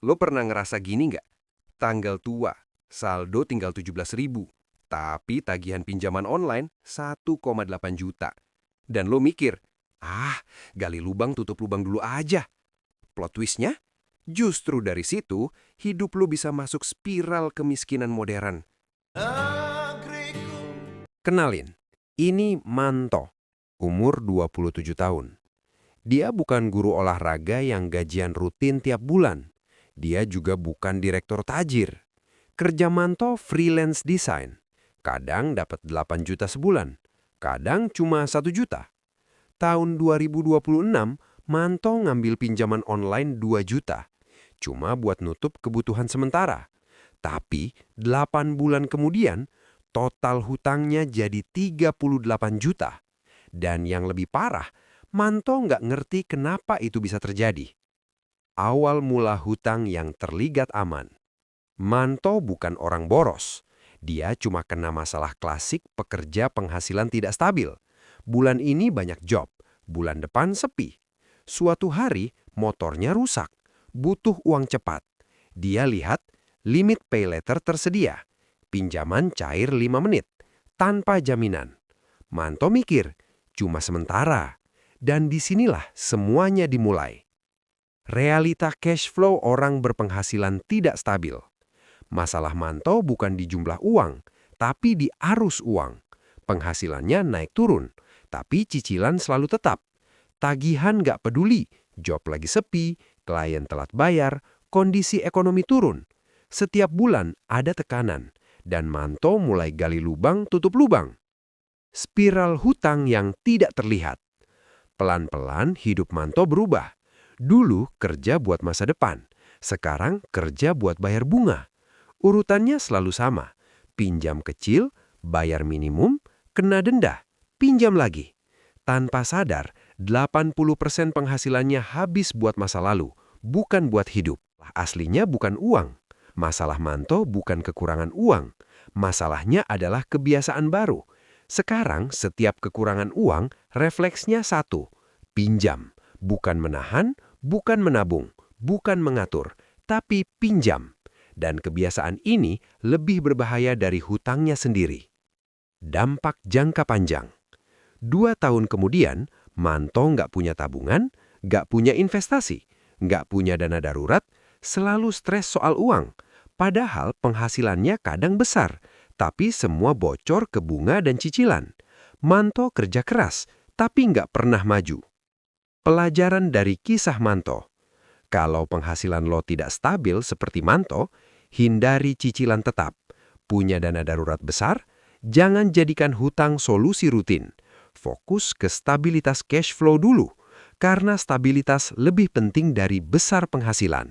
Lo pernah ngerasa gini nggak? Tanggal tua, saldo tinggal 17.000, tapi tagihan pinjaman online 1,8 juta. Dan lo mikir, gali lubang tutup lubang dulu aja. Plot twistnya, justru dari situ, hidup lo bisa masuk spiral kemiskinan modern. Kenalin, ini Manto, umur 27 tahun. Dia bukan guru olahraga yang gajian rutin tiap bulan. Dia juga bukan direktur tajir. Kerja Manto freelance design. Kadang dapat 8 juta sebulan, kadang cuma 1 juta. Tahun 2026, Manto ngambil pinjaman online 2 juta. Cuma buat nutup kebutuhan sementara. Tapi 8 bulan kemudian, total hutangnya jadi 38 juta. Dan yang lebih parah, Manto nggak ngerti kenapa itu bisa terjadi. Awal mula hutang yang terlihat aman. Manto bukan orang boros. Dia cuma kena masalah klasik pekerja penghasilan tidak stabil. Bulan ini banyak job, bulan depan sepi. Suatu hari motornya rusak, butuh uang cepat. Dia lihat limit pay letter tersedia. Pinjaman cair 5 menit, tanpa jaminan. Manto mikir, cuma sementara. Dan disinilah semuanya dimulai. Realita cash flow orang berpenghasilan tidak stabil. Masalah Manto bukan di jumlah uang, tapi di arus uang. Penghasilannya naik turun, tapi cicilan selalu tetap. Tagihan nggak peduli, job lagi sepi, klien telat bayar, kondisi ekonomi turun. Setiap bulan ada tekanan, dan Manto mulai gali lubang tutup lubang. Spiral hutang yang tidak terlihat. Pelan-pelan hidup Manto berubah. Dulu kerja buat masa depan, sekarang kerja buat bayar bunga. Urutannya selalu sama, pinjam kecil, bayar minimum, kena denda, pinjam lagi. Tanpa sadar, 80% penghasilannya habis buat masa lalu, bukan buat hidup. Aslinya bukan uang. Masalah Manto bukan kekurangan uang. Masalahnya adalah kebiasaan baru. Sekarang setiap kekurangan uang, refleksnya satu, pinjam. Bukan menahan, bukan menabung, bukan mengatur, tapi pinjam. Dan kebiasaan ini lebih berbahaya dari hutangnya sendiri. Dampak jangka panjang. 2 tahun kemudian, Manto nggak punya tabungan, nggak punya investasi, nggak punya dana darurat, selalu stres soal uang. Padahal penghasilannya kadang besar, tapi semua bocor ke bunga dan cicilan. Manto kerja keras, tapi nggak pernah maju. Pelajaran dari kisah Manto. Kalau penghasilan lo tidak stabil seperti Manto, hindari cicilan tetap. Punya dana darurat besar, jangan jadikan hutang solusi rutin. Fokus ke stabilitas cash flow dulu, karena stabilitas lebih penting dari besar penghasilan.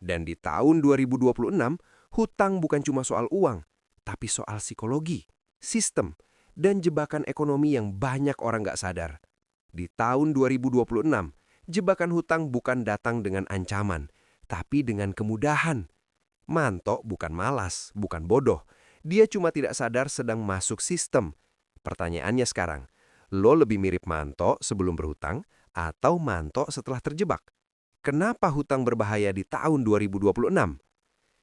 Dan di tahun 2026, hutang bukan cuma soal uang, tapi soal psikologi, sistem, dan jebakan ekonomi yang banyak orang nggak sadar. Di tahun 2026, jebakan hutang bukan datang dengan ancaman, tapi dengan kemudahan. Manto bukan malas, bukan bodoh. Dia cuma tidak sadar sedang masuk sistem. Pertanyaannya sekarang, lo lebih mirip Manto sebelum berhutang atau Manto setelah terjebak? Kenapa hutang berbahaya di tahun 2026?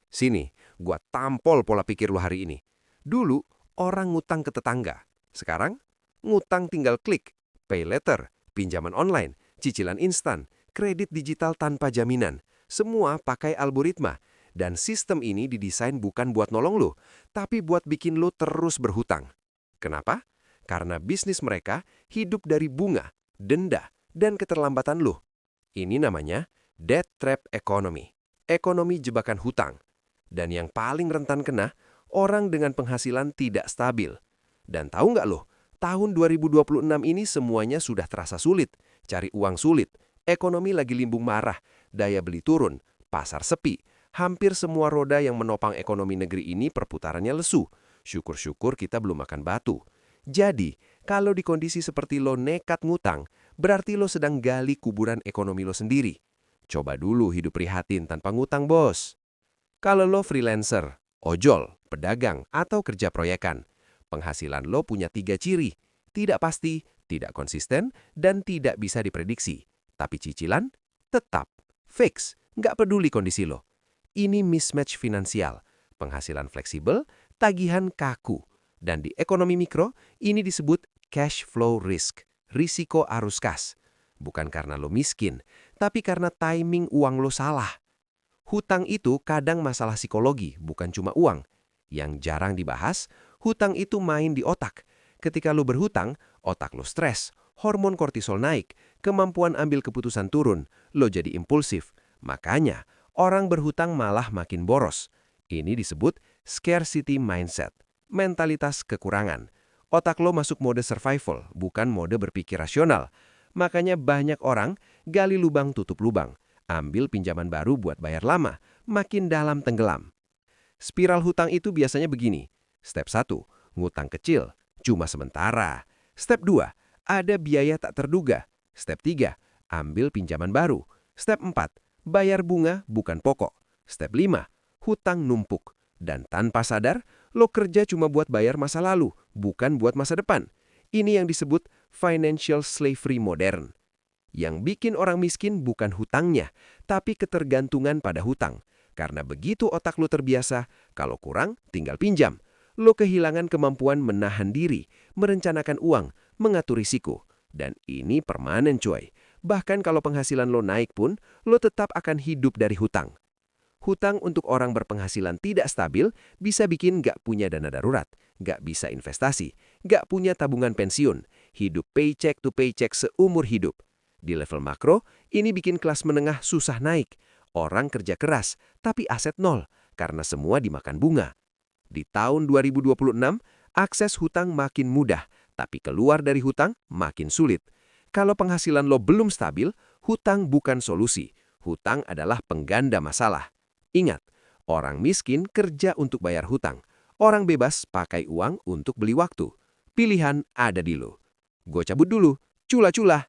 Sini, gua tampol pola pikir lo hari ini. Dulu, orang ngutang ke tetangga. Sekarang, ngutang tinggal klik. Pay letter, pinjaman online, cicilan instan, kredit digital tanpa jaminan. Semua pakai algoritma. Dan sistem ini didesain bukan buat nolong lo, tapi buat bikin lo terus berhutang. Kenapa? Karena bisnis mereka hidup dari bunga, denda, dan keterlambatan lo. Ini namanya debt trap economy, ekonomi jebakan hutang. Dan yang paling rentan kena, orang dengan penghasilan tidak stabil. Dan tahu nggak lo, tahun 2026 ini semuanya sudah terasa sulit, cari uang sulit, ekonomi lagi limbung marah, daya beli turun, pasar sepi. Hampir semua roda yang menopang ekonomi negeri ini perputarannya lesu. Syukur-syukur kita belum makan batu. Jadi, kalau di kondisi seperti lo nekat ngutang, berarti lo sedang gali kuburan ekonomi lo sendiri. Coba dulu hidup prihatin tanpa ngutang, bos. Kalau lo freelancer, ojol, pedagang, atau kerja proyekan, penghasilan lo punya 3 ciri. Tidak pasti, tidak konsisten, dan tidak bisa diprediksi. Tapi cicilan tetap, fix, nggak peduli kondisi lo. Ini mismatch finansial, penghasilan fleksibel, tagihan kaku. Dan di ekonomi mikro, ini disebut cash flow risk, risiko arus kas. Bukan karena lo miskin, tapi karena timing uang lo salah. Hutang itu kadang masalah psikologi, bukan cuma uang. Yang jarang dibahas, hutang itu main di otak. Ketika lo berhutang, otak lo stres, hormon kortisol naik, kemampuan ambil keputusan turun, lo jadi impulsif. Makanya, orang berhutang malah makin boros. Ini disebut scarcity mindset, mentalitas kekurangan. Otak lo masuk mode survival, bukan mode berpikir rasional. Makanya banyak orang gali lubang tutup lubang. Ambil pinjaman baru buat bayar lama, makin dalam tenggelam. Spiral hutang itu biasanya begini. Step 1, ngutang kecil, cuma sementara. Step 2, ada biaya tak terduga. Step 3, ambil pinjaman baru. Step 4, bayar bunga bukan pokok. Step 5, hutang numpuk. Dan tanpa sadar, lo kerja cuma buat bayar masa lalu, bukan buat masa depan. Ini yang disebut financial slavery modern. Yang bikin orang miskin bukan hutangnya, tapi ketergantungan pada hutang. Karena begitu otak lo terbiasa, kalau kurang tinggal pinjam. Lo kehilangan kemampuan menahan diri, merencanakan uang, mengatur risiko. Dan ini permanen coy. Bahkan kalau penghasilan lo naik pun, lo tetap akan hidup dari hutang. Hutang untuk orang berpenghasilan tidak stabil bisa bikin nggak punya dana darurat, nggak bisa investasi, nggak punya tabungan pensiun, hidup paycheck to paycheck seumur hidup. Di level makro, ini bikin kelas menengah susah naik. Orang kerja keras, tapi aset nol, karena semua dimakan bunga. Di tahun 2026, akses hutang makin mudah, tapi keluar dari hutang makin sulit. Kalau penghasilan lo belum stabil, hutang bukan solusi. Hutang adalah pengganda masalah. Ingat, orang miskin kerja untuk bayar hutang. Orang bebas pakai uang untuk beli waktu. Pilihan ada di lo. Gue cabut dulu. Cula-cula.